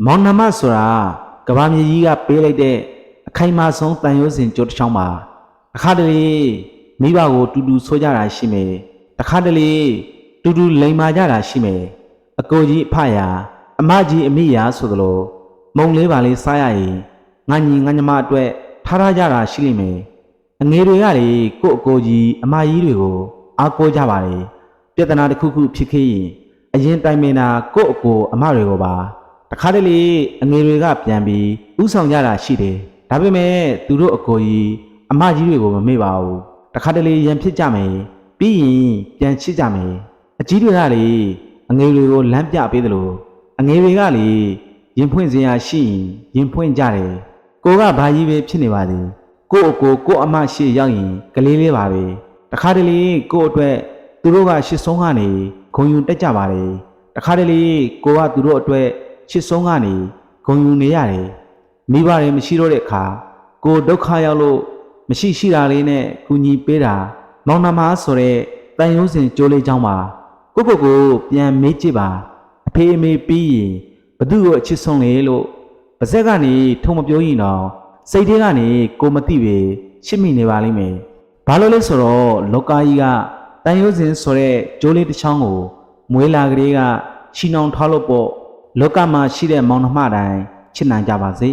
မောင်နှမဆိုတာကဘာမြေကြီးကပေးလိုက်တဲ့အခိုင်အမာဆုံးတန်ရုံးစင်ကြိုးတစ်ချောင်းပါတစ်ခါတလေမိဘကိုတူတူဆိုကြတာရှိမယ်တစ်ခါတလေတူတူလိန်မာကြတာရှိမယ်အကိုကြီးအဖရာအမကြီးအမိရာဆိုသလိုမုံလေးပါလေးစားရရင်ငါညီငါညီမအတွက်ထားကြတာရှိလိမ့်မယ်အငယ်တွေကလေကို့အကိုကြီးအမကြီးတွေကိုအားကိုးကြပါလေပြဿနာတစ်ခုခုဖြစ်ခဲ့ရင်အရင်တိုင်မင်တာကို့အကိုအမတွေကိုပါတခါတလေအငယ်တွေကပြန်ပြီးဥဆောင်ကြတာရှိတယ်ဒါပေမဲ့သူတို့အကိုကြီးအမကြီးတွေကိုမမေ့ပါဘူးတခါတလေရန်ဖြစ်ကြမယ်ပြီးရင်ပြန်ချစ်ကြမယ်အကြီးတွေကလေအငယ်တွေကိုလမ်းပြပေးသလိုအငယ်တွေကလေရင်ဖွင့်စရာရှိရင်ရင်ဖွင့်ကြတယ်ကိုကဘာကြီးပဲဖြစ်နေပါလေကို့အကိုကို့အမရှိရောက်ရင်ကလေးလေးပါပဲတခါတလေကို့အတွက်သူတို့ကရှစ်ဆုံးကနေဂုံယူတက်ကြပါလေတခါတလေကိုကသူတို့အတွက်ရှစ်ဆုံးကနေဂုံယူနေရတယ်မိဘတွေမရှိတော့တဲ့အခါကိုဒုက္ခရောက်လို့မရှိတာလေးနဲ့ကူညီပေးတာမောင်နှမဆိုတဲ့တန်ရုံးစင်ကြိုးလေးချောင်းပါကိုပြန်မေးကြည့်ပါအဖေအမေပြီးရင်ဘသူ့ကိုအချစ်ဆုံးလေလို့ပါဇက်ကနေထုံမပြောရင်တော့စိတ်ထဲကနေကိုမသိပဲရှစ်မိနေပါလိမ့်မယ်ဘာလို့လဲဆိုတော့လောကကြီးကတန်ရုံးစင်ဆိုတဲ့ကြိုးလေးတစ်ချောင်းကိုမွေးလာကလေးကချီနှောင်ထားလို့ပေါ့လောကမှာရှိတဲ့မောင်နှမတိုင်းချစ်နိုင်ကြပါစေ